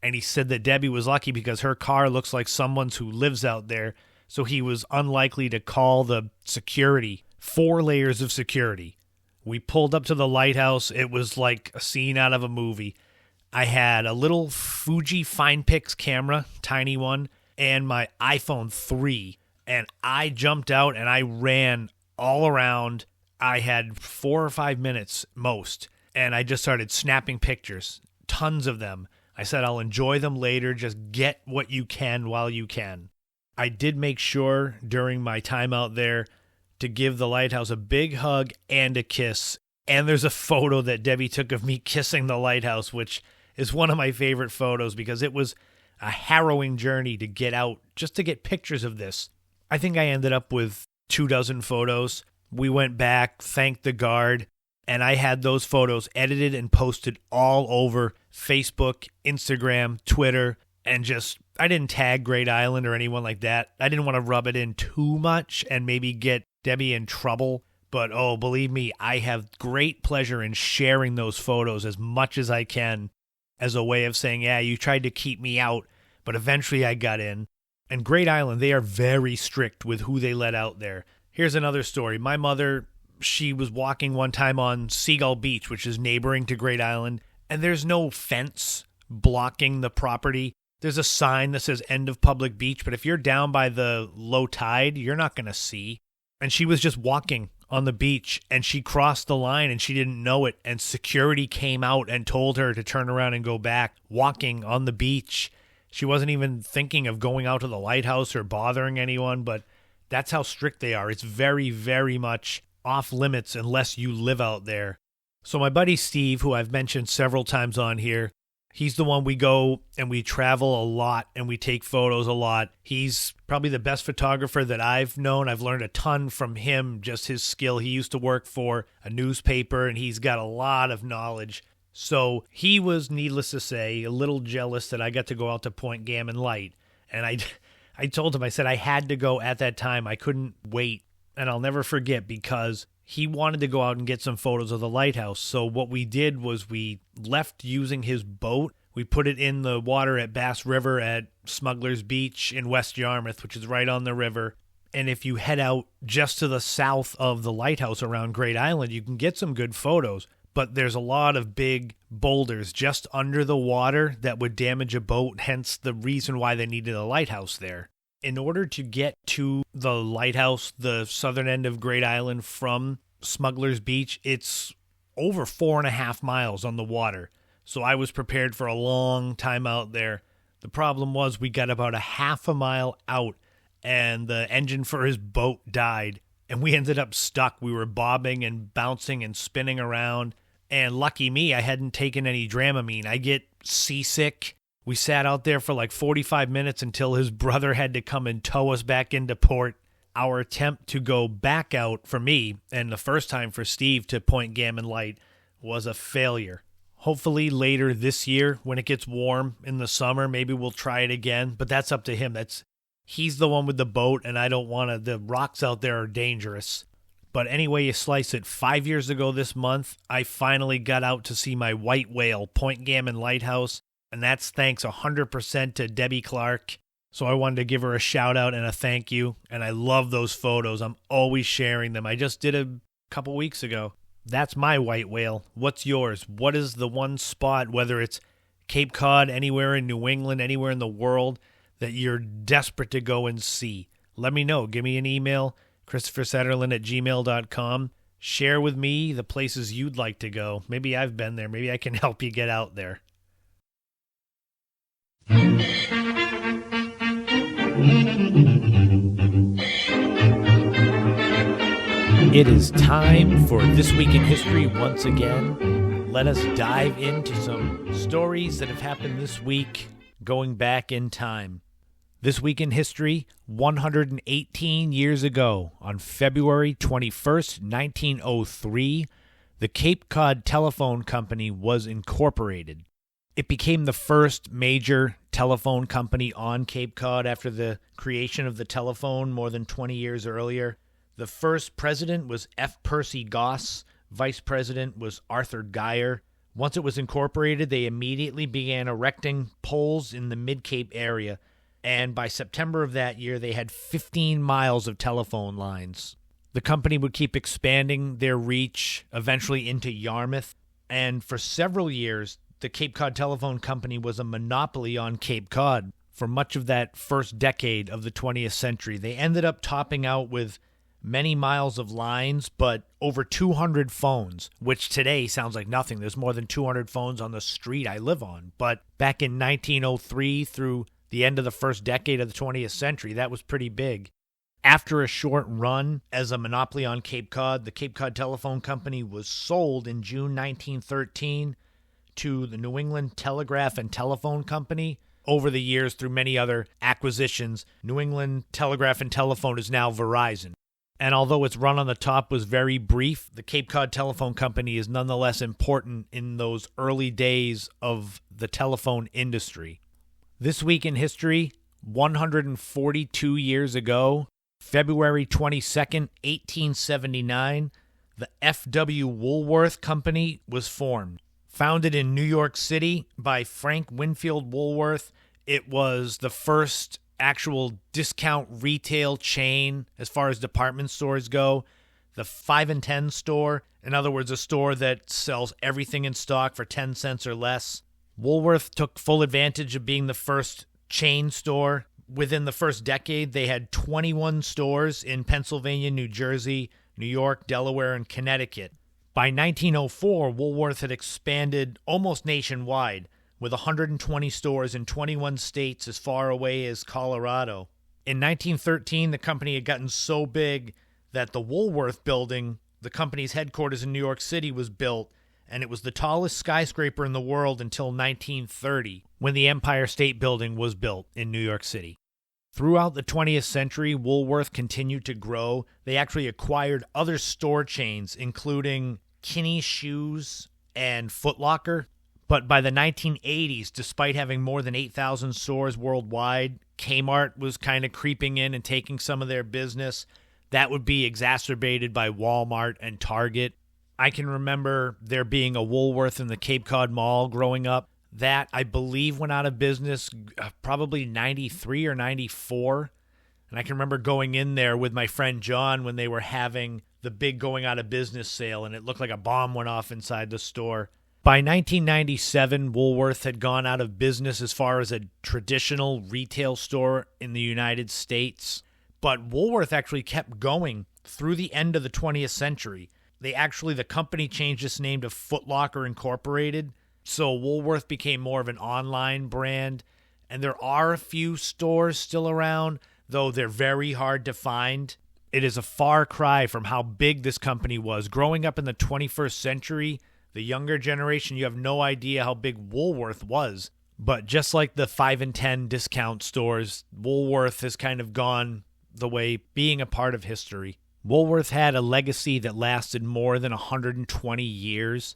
And he said that Debbie was lucky because her car looks like someone's who lives out there, so he was unlikely to call the security. 4 layers of security. We pulled up to the lighthouse. It was like a scene out of a movie. I had a little Fuji FinePix camera, tiny one, and my iPhone 3. And I jumped out and I ran all around. I had 4 or 5 minutes most. And I just started snapping pictures, tons of them. I said, I'll enjoy them later. Just get what you can while you can. I did make sure during my time out there to give the lighthouse a big hug and a kiss. And there's a photo that Debbie took of me kissing the lighthouse, which is one of my favorite photos because it was a harrowing journey to get out just to get pictures of this. I think I ended up with 24 photos. We went back, thanked the guard, and I had those photos edited and posted all over Facebook, Instagram, Twitter, and I didn't tag Great Island or anyone like that. I didn't want to rub it in too much and maybe get Debbie in trouble. But, believe me, I have great pleasure in sharing those photos as much as I can as a way of saying, yeah, you tried to keep me out, but eventually I got in. And Great Island, they are very strict with who they let out there. Here's another story. My mother, she was walking one time on Seagull Beach, which is neighboring to Great Island, and there's no fence blocking the property. There's a sign that says end of public beach, but if you're down by the low tide, you're not going to see. And she was just walking on the beach, and she crossed the line, and she didn't know it, and security came out and told her to turn around and go back, walking on the beach. She wasn't even thinking of going out to the lighthouse or bothering anyone, but that's how strict they are. It's very, very much off limits unless you live out there. So my buddy Steve, who I've mentioned several times on here, he's the one we go and we travel a lot and we take photos a lot. He's probably the best photographer that I've known. I've learned a ton from him, just his skill. He used to work for a newspaper and he's got a lot of knowledge. So he was, needless to say, a little jealous that I got to go out to Point Gammon Light. And I told him, I said I had to go at that time. I couldn't wait. And I'll never forget because he wanted to go out and get some photos of the lighthouse. So what we did was we left using his boat. We put it in the water at Bass River at Smuggler's Beach in West Yarmouth, which is right on the river. And if you head out just to the south of the lighthouse around Great Island, you can get some good photos. But there's a lot of big boulders just under the water that would damage a boat, hence the reason why they needed a lighthouse there. In order to get to the lighthouse, the southern end of Great Island from Smuggler's Beach, it's over 4.5 miles on the water. So I was prepared for a long time out there. The problem was we got about a half a mile out and the engine for his boat died. And we ended up stuck. We were bobbing and bouncing and spinning around. And lucky me, I hadn't taken any Dramamine. I get seasick. We sat out there for like 45 minutes until his brother had to come and tow us back into port. Our attempt to go back out for me, and the first time for Steve to Point Gammon Light, was a failure. Hopefully later this year, when it gets warm in the summer, maybe we'll try it again. But that's up to him. He's the one with the boat, and I don't want to. The rocks out there are dangerous. But anyway you slice it, 5 years ago this month, I finally got out to see my white whale, Point Gammon Lighthouse. And that's thanks 100% to Debbie Clark. So I wanted to give her a shout out and a thank you. And I love those photos. I'm always sharing them. I just did a couple weeks ago. That's my white whale. What's yours? What is the one spot, whether it's Cape Cod, anywhere in New England, anywhere in the world, that you're desperate to go and see? Let me know. Give me an email, ChristopherSetterland@gmail.com. Share with me the places you'd like to go. Maybe I've been there. Maybe I can help you get out there. It is time for This Week in History once again. Let us dive into some stories that have happened this week going back in time. This Week in History, 118 years ago, on February 21st, 1903, the Cape Cod Telephone Company was incorporated. It became the first major telephone company on Cape Cod after the creation of the telephone more than 20 years earlier. The first president was F. Percy Goss. Vice president was Arthur Geyer. Once it was incorporated, they immediately began erecting poles in the Mid-Cape area. And by September of that year, they had 15 miles of telephone lines. The company would keep expanding their reach, eventually into Yarmouth. And for several years, the Cape Cod Telephone Company was a monopoly on Cape Cod for much of that first decade of the 20th century. They ended up topping out with many miles of lines, but over 200 phones, which today sounds like nothing. There's more than 200 phones on the street I live on. But back in 1903 through the end of the first decade of the 20th century, that was pretty big. After a short run as a monopoly on Cape Cod, the Cape Cod Telephone Company was sold in June 1913 to the New England Telegraph and Telephone Company. Over the years, through many other acquisitions, New England Telegraph and Telephone is now Verizon. And although its run on the top was very brief, the Cape Cod Telephone Company is nonetheless important in those early days of the telephone industry. This Week in History, 142 years ago, February 22nd, 1879, the F.W. Woolworth Company was formed. Founded in New York City by Frank Winfield Woolworth, it was the first actual discount retail chain as far as department stores go. The 5 and 10 store, in other words, a store that sells everything in stock for 10 cents or less. Woolworth took full advantage of being the first chain store. Within the first decade, they had 21 stores in Pennsylvania, New Jersey, New York, Delaware, and Connecticut. By 1904, Woolworth had expanded almost nationwide, with 120 stores in 21 states as far away as Colorado. In 1913, the company had gotten so big that the Woolworth building, the company's headquarters in New York City, was built, and it was the tallest skyscraper in the world until 1930, when the Empire State Building was built in New York City. Throughout the 20th century, Woolworth continued to grow. They actually acquired other store chains, including Kinney Shoes and Foot Locker. But by the 1980s, despite having more than 8,000 stores worldwide, Kmart was kind of creeping in and taking some of their business. That would be exacerbated by Walmart and Target. I can remember there being a Woolworth in the Cape Cod Mall growing up. That, I believe, went out of business probably 93 or 94. And I can remember going in there with my friend John when they were having the big going out of business sale, and it looked like a bomb went off inside the store. By 1997, Woolworth had gone out of business as far as a traditional retail store in the United States. But Woolworth actually kept going through the end of the 20th century. The company changed its name to Foot Locker Incorporated. So Woolworth became more of an online brand, and there are a few stores still around, though they're very hard to find. It is a far cry from how big this company was. Growing up in the 21st century, the younger generation, you have no idea how big Woolworth was. But just like the 5 and 10 discount stores, Woolworth has kind of gone the way being a part of history. Woolworth had a legacy that lasted more than 120 years.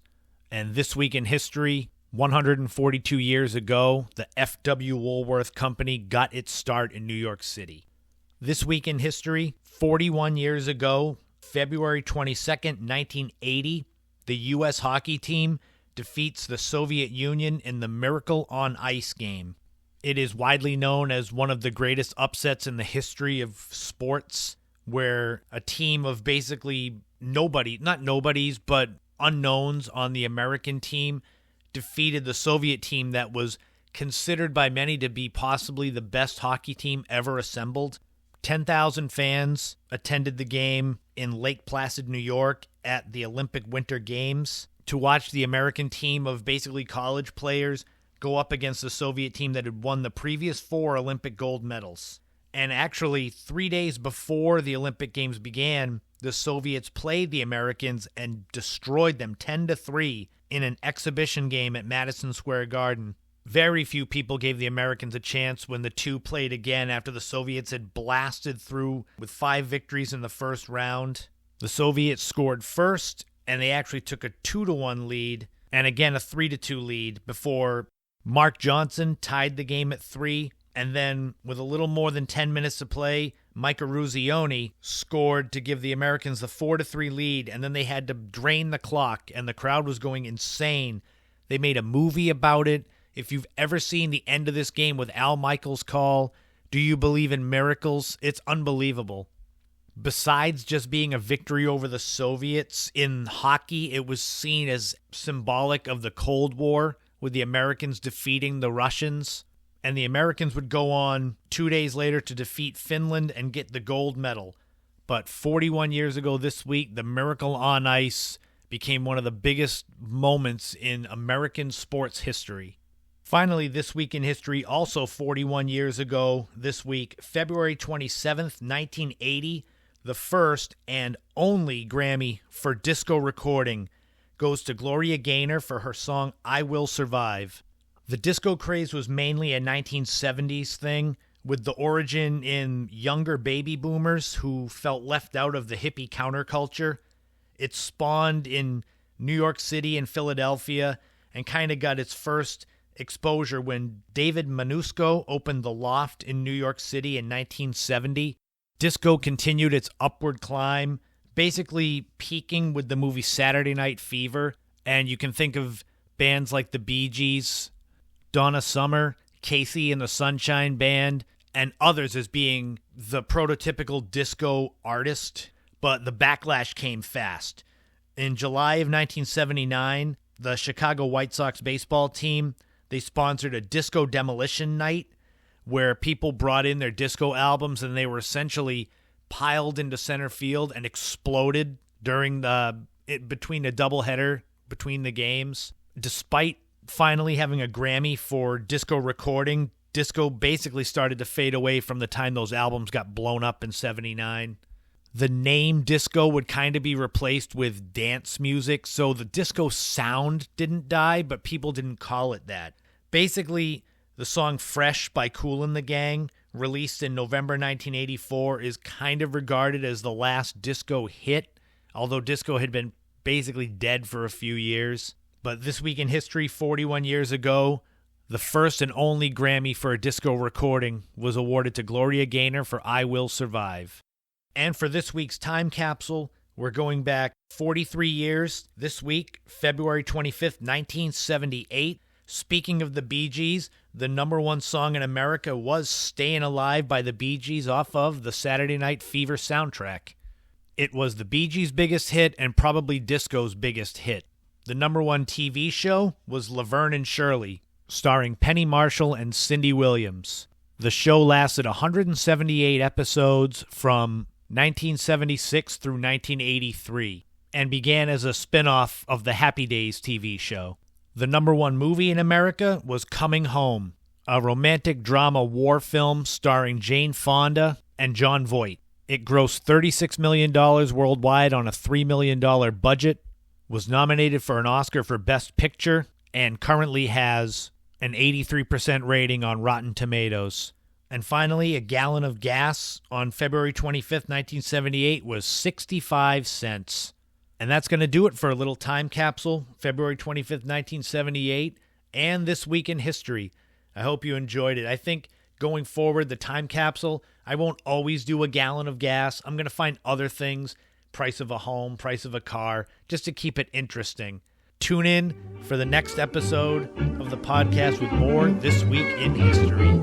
And this week in history, 142 years ago, the F.W. Woolworth Company got its start in New York City. This week in history, 41 years ago, February 22nd, 1980, the U.S. hockey team defeats the Soviet Union in the Miracle on Ice game. It is widely known as one of the greatest upsets in the history of sports, where a team of basically but unknowns on the American team defeated the Soviet team that was considered by many to be possibly the best hockey team ever assembled. 10,000 fans attended the game in Lake Placid, New York at the Olympic Winter Games to watch the American team of basically college players go up against the Soviet team that had won the previous 4 Olympic gold medals. And actually, 3 days before the Olympic Games began, the Soviets played the Americans and destroyed them 10-3 in an exhibition game at Madison Square Garden. Very few people gave the Americans a chance when the two played again after the Soviets had blasted through with 5 victories in the first round. The Soviets scored first, and they actually took a 2-1 lead, and again a 3-2 lead before Mark Johnson tied the game at 3. And then, with a little more than 10 minutes to play, Mike Eruzione scored to give the Americans the 4-3 lead, and then they had to drain the clock, and the crowd was going insane. They made a movie about it. If you've ever seen the end of this game with Al Michaels' call, "Do you believe in miracles?" It's unbelievable. Besides just being a victory over the Soviets, in hockey, it was seen as symbolic of the Cold War, with the Americans defeating the Russians. And the Americans would go on 2 days later to defeat Finland and get the gold medal. But 41 years ago this week, the Miracle on Ice became one of the biggest moments in American sports history. Finally, this week in history, also 41 years ago this week, February 27th, 1980, the first and only Grammy for disco recording goes to Gloria Gaynor for her song "I Will Survive." The disco craze was mainly a 1970s thing, with the origin in younger baby boomers who felt left out of the hippie counterculture. It spawned in New York City and Philadelphia and kind of got its first exposure when David Manusco opened The Loft in New York City in 1970. Disco continued its upward climb, basically peaking with the movie Saturday Night Fever, and you can think of bands like the Bee Gees, Donna Summer, Casey and the Sunshine Band, and others as being the prototypical disco artist, but the backlash came fast. In July of 1979, the Chicago White Sox baseball team, they sponsored a disco demolition night where people brought in their disco albums and they were essentially piled into center field and exploded during between a doubleheader between the games. Despite finally having a Grammy for disco recording, disco basically started to fade away from the time those albums got blown up in 79. The name disco would kind of be replaced with dance music, so the disco sound didn't die, but people didn't call it that. Basically, the song Fresh by Kool and the Gang, released in November 1984, is kind of regarded as the last disco hit, although disco had been basically dead for a few years. But this week in history, 41 years ago, the first and only Grammy for a disco recording was awarded to Gloria Gaynor for I Will Survive. And for this week's time capsule, we're going back 43 years this week, February 25th, 1978. Speaking of the Bee Gees, the number one song in America was Stayin' Alive by the Bee Gees off of the Saturday Night Fever soundtrack. It was the Bee Gees' biggest hit and probably disco's biggest hit. The number one TV show was Laverne and Shirley, starring Penny Marshall and Cindy Williams. The show lasted 178 episodes from 1976 through 1983 and began as a spin-off of the Happy Days TV show. The number one movie in America was Coming Home, a romantic drama war film starring Jane Fonda and Jon Voight. It grossed $36 million worldwide on a $3 million budget, was nominated for an Oscar for Best Picture, and currently has an 83% rating on Rotten Tomatoes. And finally, a gallon of gas on February 25th, 1978 was 65 cents. And that's going to do it for a little time capsule, February 25th, 1978, and this week in history. I hope you enjoyed it. I think going forward, the time capsule, I won't always do a gallon of gas. I'm going to find other things, price of a home, price of a car, just to keep it interesting. Tune in for the next episode of the podcast with more This Week in History.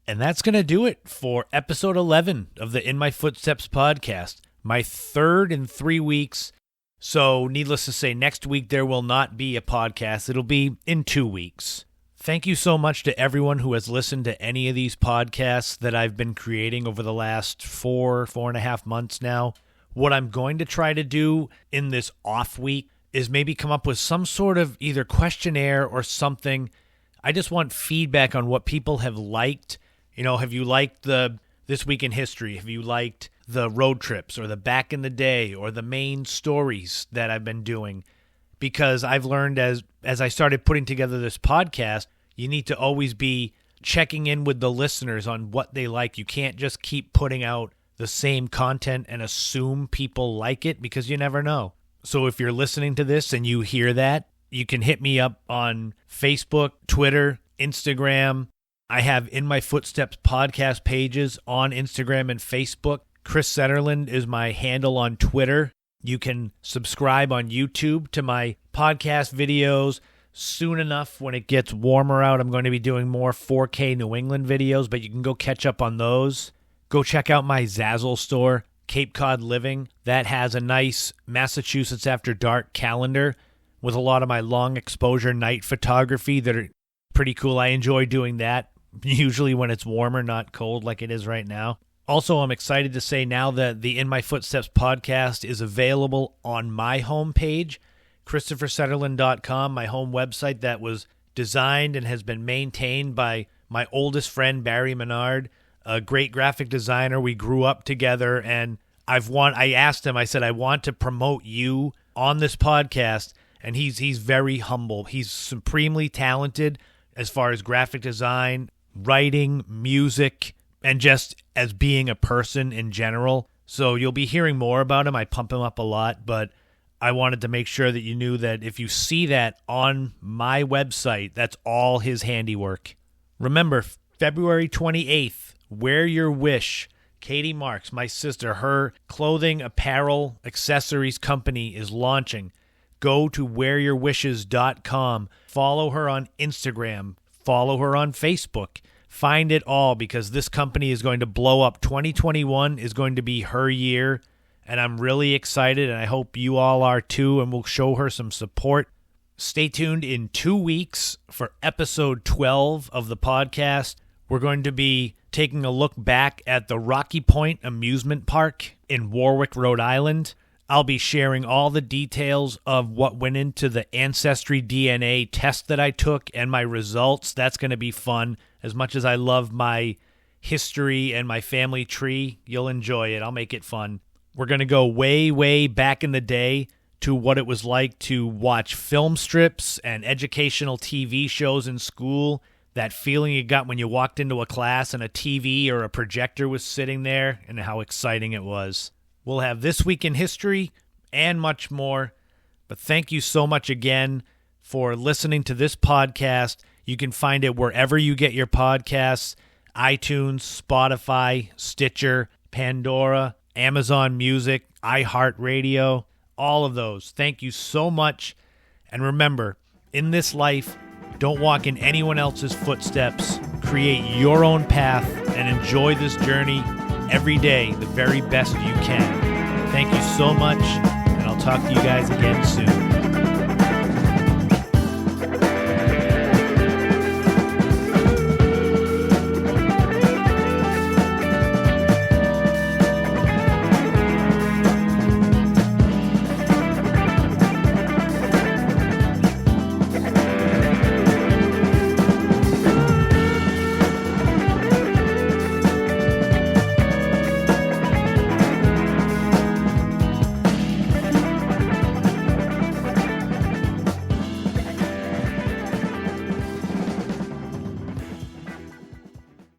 And that's going to do it for episode 11 of the In My Footsteps podcast, my third in 3 weeks. So needless to say, next week there will not be a podcast. It'll be in 2 weeks. Thank you so much to everyone who has listened to any of these podcasts that I've been creating over the last 4.5 months now. What I'm going to try to do in this off week is maybe come up with some sort of either questionnaire or something. I just want feedback on what people have liked. You know, have you liked the This Week in History? Have you liked the road trips or the back in the day or the main stories that I've been doing? Because I've learned as I started putting together this podcast, you need to always be checking in with the listeners on what they like. You can't just keep putting out the same content and assume people like it, because you never know. So if you're listening to this and you hear that, you can hit me up on Facebook, Twitter, Instagram. I have In My Footsteps podcast pages on Instagram and Facebook. Chris Setterland is my handle on Twitter. You can subscribe on YouTube to my podcast videos. Soon enough, when it gets warmer out, I'm going to be doing more 4K New England videos, but you can go catch up on those. Go check out my Zazzle store, Cape Cod Living. That has a nice Massachusetts After Dark calendar with a lot of my long exposure night photography that are pretty cool. I enjoy doing that, usually when it's warmer, not cold like it is right now. Also, I'm excited to say now that the In My Footsteps podcast is available on my homepage, ChristopherSetterland.com, my home website that was designed and has been maintained by my oldest friend, Barry Menard, a great graphic designer. We grew up together, and I asked him, I said, I want to promote you on this podcast, and he's very humble. He's supremely talented as far as graphic design, writing, music, and just as being a person in general. So you'll be hearing more about him. I pump him up a lot, but I wanted to make sure that you knew that if you see that on my website, that's all his handiwork. Remember, February 28th, wear your wish. Katie Marks, my sister, her clothing, apparel, accessories company is launching. Go to wearyourwishes.com. Follow her on Instagram. Follow her on Facebook. Find it all, because this company is going to blow up. 2021 is going to be her year, and I'm really excited, and I hope you all are too, and we'll show her some support. Stay tuned in 2 weeks for episode 12 of the podcast. We're going to be taking a look back at the Rocky Point Amusement Park in Warwick, Rhode Island. I'll be sharing all the details of what went into the Ancestry DNA test that I took and my results. That's going to be fun. As much as I love my history and my family tree, you'll enjoy it. I'll make it fun. We're going to go way, way back in the day to what it was like to watch film strips and educational TV shows in school. That feeling you got when you walked into a class and a TV or a projector was sitting there, and how exciting it was. We'll have This Week in History and much more. But thank you so much again for listening to this podcast. You can find it wherever you get your podcasts: iTunes, Spotify, Stitcher, Pandora, Amazon Music, iHeartRadio, all of those. Thank you so much. And remember, in this life, don't walk in anyone else's footsteps. Create your own path and enjoy this journey every day the very best you can. Thank you so much, and I'll talk to you guys again soon.